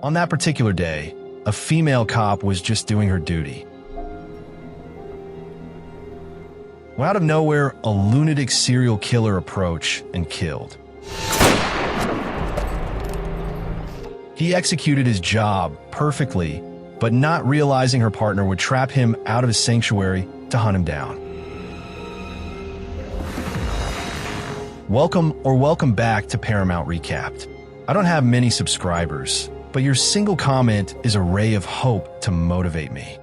On that particular day, a female cop was just doing her duty. When out of nowhere, a lunatic serial killer approached and killed. He executed his job perfectly, but not realizing her partner would trap him out of his sanctuary to hunt him down. Welcome back to Paramount Recapped. I don't have many subscribers, but your single comment is a ray of hope to motivate me.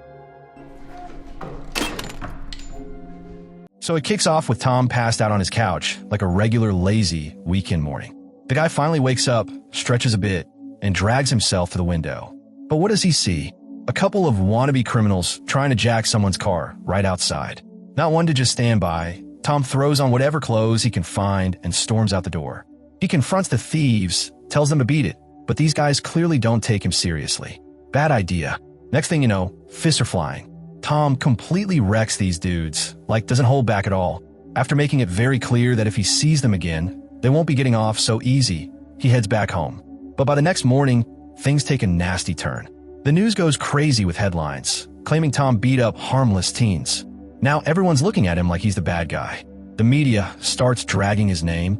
So it kicks off with Tom passed out on his couch, like a regular lazy weekend morning. The guy finally wakes up, stretches a bit, and drags himself to the window. But what does he see? A couple of wannabe criminals trying to jack someone's car right outside. Not one to just stand by, Tom throws on whatever clothes he can find and storms out the door. He confronts the thieves, tells them to beat it, but these guys clearly don't take him seriously. Bad idea. Next thing you know, fists are flying. Tom completely wrecks these dudes, doesn't hold back at all. After making it very clear that if he sees them again, they won't be getting off so easy, he heads back home. But by the next morning, things take a nasty turn. The news goes crazy with headlines, claiming Tom beat up harmless teens. Now everyone's looking at him like he's the bad guy. The media starts dragging his name,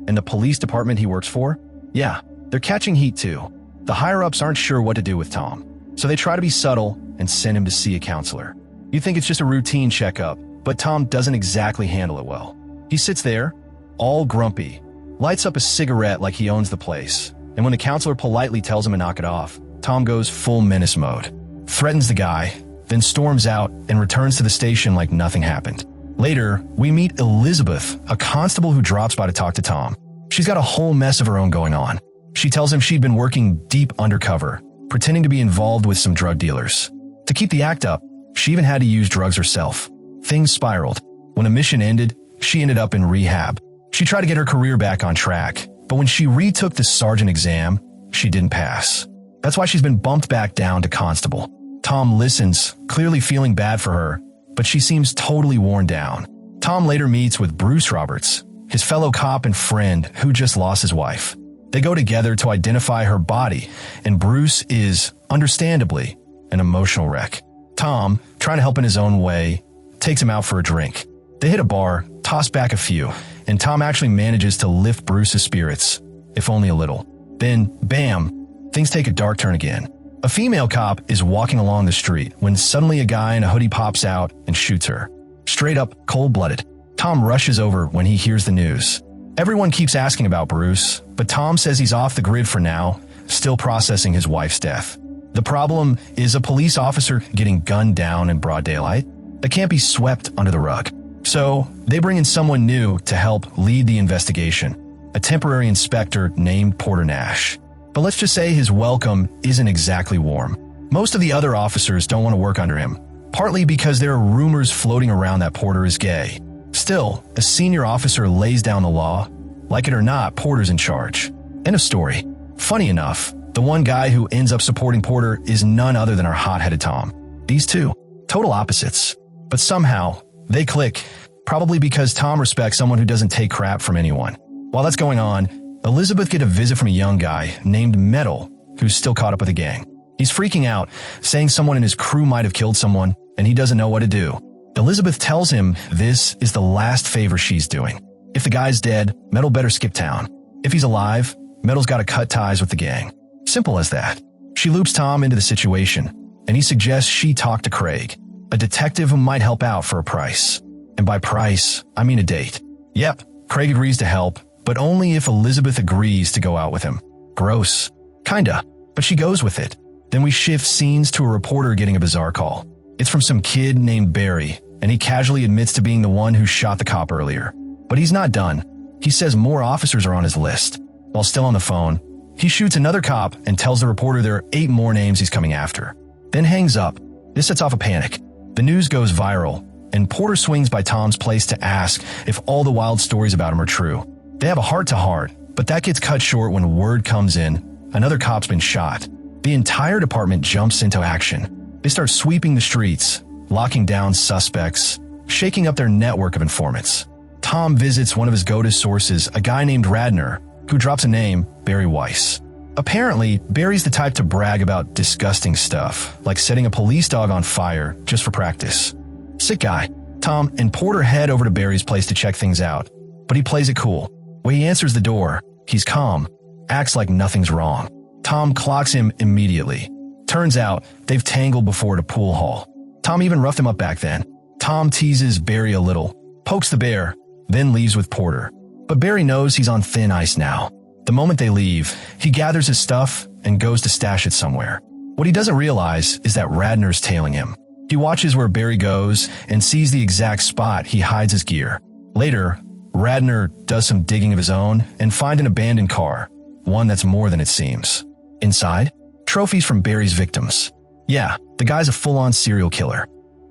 and the police department he works for? Yeah, they're catching heat too. The higher-ups aren't sure what to do with Tom, so they try to be subtle and send him to see a counselor. You think it's just a routine checkup, but Tom doesn't exactly handle it well. He sits there, all grumpy, lights up a cigarette like he owns the place, and when the counselor politely tells him to knock it off, Tom goes full menace mode, threatens the guy, then storms out and returns to the station like nothing happened. Later, we meet Elizabeth, a constable who drops by to talk to Tom. She's got a whole mess of her own going on. She tells him she'd been working deep undercover, pretending to be involved with some drug dealers. To keep the act up, she even had to use drugs herself. Things spiraled. When a mission ended, she ended up in rehab. She tried to get her career back on track, but when she retook the sergeant exam, she didn't pass. That's why she's been bumped back down to constable. Tom listens, clearly feeling bad for her, but she seems totally worn down. Tom later meets with Bruce Roberts, his fellow cop and friend who just lost his wife. They go together to identify her body, and Bruce is, understandably, an emotional wreck. Tom, trying to help in his own way, takes him out for a drink. They hit a bar, toss back a few, and Tom actually manages to lift Bruce's spirits, if only a little. Then, bam, things take a dark turn again. A female cop is walking along the street when suddenly a guy in a hoodie pops out and shoots her. Straight up, cold-blooded. Tom rushes over when he hears the news. Everyone keeps asking about Bruce, but Tom says he's off the grid for now, still processing his wife's death. The problem is a police officer getting gunned down in broad daylight that can't be swept under the rug. So, they bring in someone new to help lead the investigation, a temporary inspector named Porter Nash. But let's just say his welcome isn't exactly warm. Most of the other officers don't want to work under him, partly because there are rumors floating around that Porter is gay. Still, a senior officer lays down the law. Like it or not, Porter's in charge. End of story. Funny enough, the one guy who ends up supporting Porter is none other than our hot-headed Tom. These two, total opposites. But somehow, they click, probably because Tom respects someone who doesn't take crap from anyone. While that's going on, Elizabeth gets a visit from a young guy named Metal, who's still caught up with the gang. He's freaking out, saying someone in his crew might have killed someone, and he doesn't know what to do. Elizabeth tells him this is the last favor she's doing. If the guy's dead, Metal better skip town. If he's alive, Metal's got to cut ties with the gang. Simple as that. She loops Tom into the situation, and he suggests she talk to Craig, a detective who might help out for a price. And by price, I mean a date. Yep, Craig agrees to help, but only if Elizabeth agrees to go out with him. Gross. Kinda, but she goes with it. Then we shift scenes to a reporter getting a bizarre call. It's from some kid named Barry, and he casually admits to being the one who shot the cop earlier. But he's not done. He says more officers are on his list. While still on the phone, he shoots another cop and tells the reporter there are 8 more names he's coming after. Then hangs up. This sets off a panic. The news goes viral, and Porter swings by Tom's place to ask if all the wild stories about him are true. They have a heart-to-heart, but that gets cut short when word comes in. Another cop's been shot. The entire department jumps into action. They start sweeping the streets, locking down suspects, shaking up their network of informants. Tom visits one of his go-to sources, a guy named Radner, who drops a name, Barry Weiss. Apparently, Barry's the type to brag about disgusting stuff, like setting a police dog on fire just for practice. Sick guy. Tom and Porter head over to Barry's place to check things out, but he plays it cool. When he answers the door, he's calm, acts like nothing's wrong. Tom clocks him immediately. Turns out, they've tangled before at a pool hall. Tom even roughed him up back then. Tom teases Barry a little, pokes the bear, then leaves with Porter. But Barry knows he's on thin ice now. The moment they leave, he gathers his stuff and goes to stash it somewhere. What he doesn't realize is that Radnor's tailing him. He watches where Barry goes and sees the exact spot he hides his gear. Later, Radnor does some digging of his own and finds an abandoned car, one that's more than it seems. Inside, trophies from Barry's victims. Yeah, the guy's a full-on serial killer.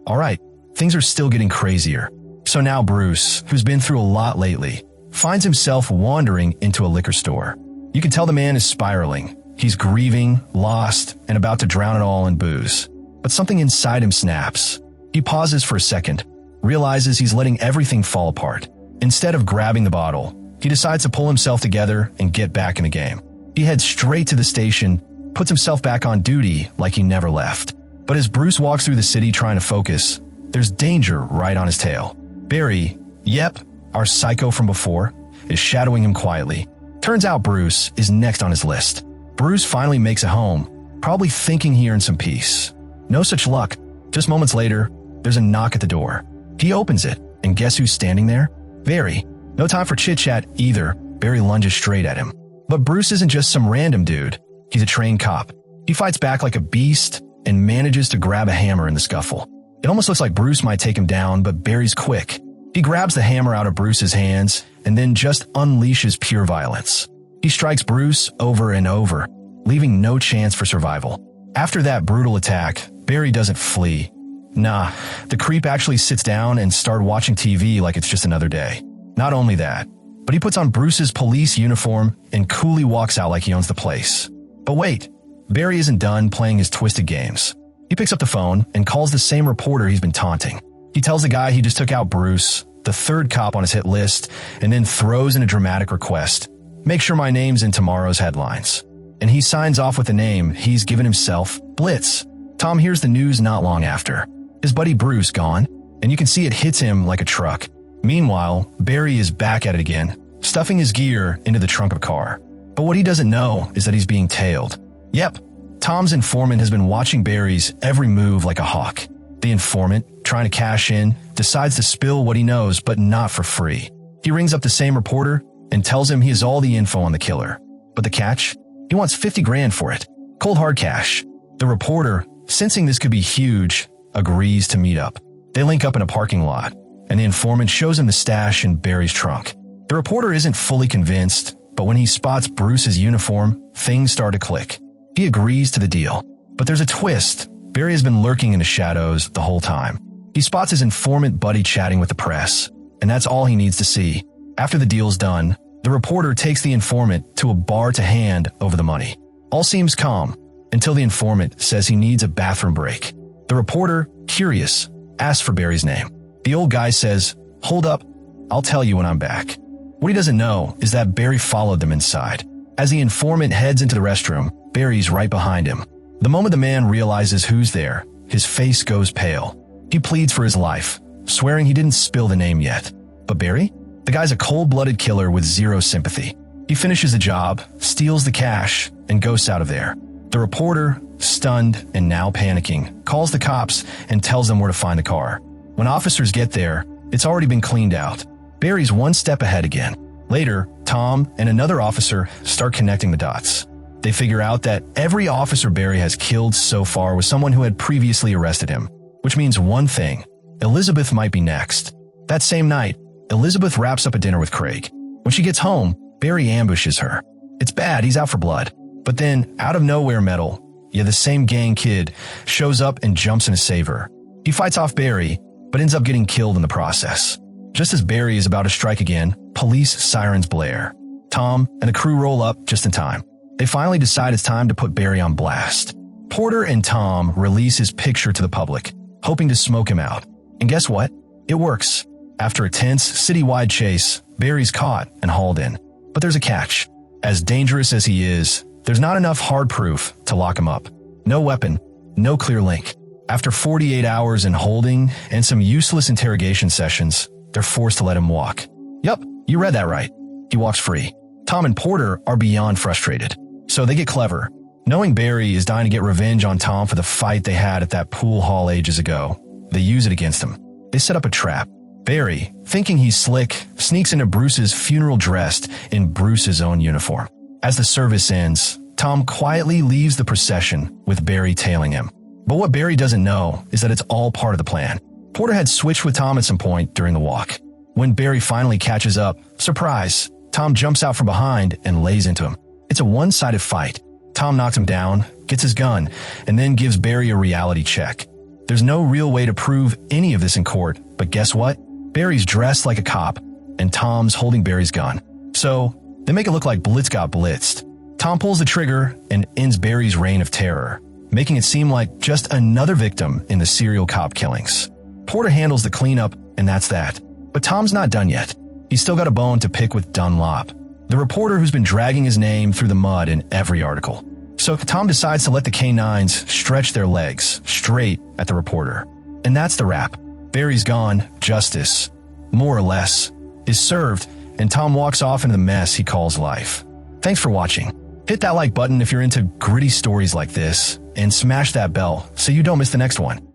Alright, things are still getting crazier. So now Bruce, who's been through a lot lately, finds himself wandering into a liquor store. You can tell the man is spiraling. He's grieving, lost, and about to drown it all in booze. But something inside him snaps. He pauses for a second, realizes he's letting everything fall apart. Instead of grabbing the bottle, he decides to pull himself together and get back in the game. He heads straight to the station, puts himself back on duty like he never left. But as Bruce walks through the city trying to focus, there's danger right on his tail. Barry, yep, our psycho from before, is shadowing him quietly. Turns out Bruce is next on his list. Bruce finally makes it home, probably thinking he earned some peace. No such luck. Just moments later, there's a knock at the door. He opens it, and guess who's standing there? Barry. No time for chit-chat either. Barry lunges straight at him. But Bruce isn't just some random dude. He's a trained cop. He fights back like a beast and manages to grab a hammer in the scuffle. It almost looks like Bruce might take him down, but Barry's quick. He grabs the hammer out of Bruce's hands and then just unleashes pure violence. He strikes Bruce over and over, leaving no chance for survival. After that brutal attack, Barry doesn't flee. Nah, the creep actually sits down and starts watching TV like it's just another day. Not only that, but he puts on Bruce's police uniform and coolly walks out like he owns the place. But wait, Barry isn't done playing his twisted games. He picks up the phone and calls the same reporter he's been taunting. He tells the guy he just took out Bruce, the third cop on his hit list, and then throws in a dramatic request. Make sure my name's in tomorrow's headlines. And he signs off with the name he's given himself, Blitz. Tom hears the news not long after. His buddy Bruce gone, and you can see it hits him like a truck. Meanwhile, Barry is back at it again, stuffing his gear into the trunk of a car. But what he doesn't know is that he's being tailed. Yep, Tom's informant has been watching Barry's every move like a hawk. The informant, trying to cash in, decides to spill what he knows, but not for free. He rings up the same reporter and tells him he has all the info on the killer. But the catch? He wants 50 grand for it. Cold hard cash. The reporter, sensing this could be huge, agrees to meet up. They link up in a parking lot, and the informant shows him the stash in Barry's trunk. The reporter isn't fully convinced, but when he spots Bruce's uniform, things start to click. He agrees to the deal. But there's a twist. Barry has been lurking in the shadows the whole time. He spots his informant buddy chatting with the press, and that's all he needs to see. After the deal's done, the reporter takes the informant to a bar to hand over the money. All seems calm, until the informant says he needs a bathroom break. The reporter, curious, asks for Barry's name. The old guy says, "Hold up, I'll tell you when I'm back." What he doesn't know is that Barry followed them inside. As the informant heads into the restroom, Barry's right behind him. The moment the man realizes who's there, his face goes pale. He pleads for his life, swearing he didn't spill the name yet. But Barry? The guy's a cold-blooded killer with zero sympathy. He finishes the job, steals the cash, and ghosts out of there. The reporter, stunned and now panicking, calls the cops and tells them where to find the car. When officers get there, it's already been cleaned out. Barry's one step ahead again. Later, Tom and another officer start connecting the dots. They figure out that every officer Barry has killed so far was someone who had previously arrested him, which means one thing: Elizabeth might be next. That same night, Elizabeth wraps up a dinner with Craig. When she gets home, Barry ambushes her. It's bad, he's out for blood. But then, out of nowhere, the same gang kid, shows up and jumps in to save her. He fights off Barry, but ends up getting killed in the process. Just as Barry is about to strike again, police sirens blare. Tom and the crew roll up just in time. They finally decide it's time to put Barry on blast. Porter and Tom release his picture to the public, hoping to smoke him out. And guess what? It works. After a tense, citywide chase, Barry's caught and hauled in. But there's a catch. As dangerous as he is, There's not enough hard proof to lock him up. No weapon, no clear link. After 48 hours in holding and some useless interrogation sessions, they're forced to let him walk. Yup, you read that right. He walks free. Tom and Porter are beyond frustrated. So they get clever. Knowing Barry is dying to get revenge on Tom for the fight they had at that pool hall ages ago, they use it against him. They set up a trap. Barry, thinking he's slick, sneaks into Bruce's funeral dressed in Bruce's own uniform. As the service ends, Tom quietly leaves the procession with Barry tailing him. But what Barry doesn't know is that it's all part of the plan. Porter had switched with Tom at some point during the walk. When Barry finally catches up, surprise, Tom jumps out from behind and lays into him. It's a one-sided fight. Tom knocks him down, gets his gun, and then gives Barry a reality check. There's no real way to prove any of this in court, but guess what? Barry's dressed like a cop, and Tom's holding Barry's gun. So, they make it look like Blitz got blitzed. Tom pulls the trigger and ends Barry's reign of terror, making it seem like just another victim in the serial cop killings. Porter handles the cleanup, and that's that. But Tom's not done yet. He's still got a bone to pick with Dunlop, the reporter who's been dragging his name through the mud in every article. So Tom decides to let the K-9s stretch their legs straight at the reporter. And that's the wrap. Barry's gone, justice, more or less, is served, and Tom walks off into the mess he calls life. Thanks for watching. Hit that like button if you're into gritty stories like this, and smash that bell so you don't miss the next one.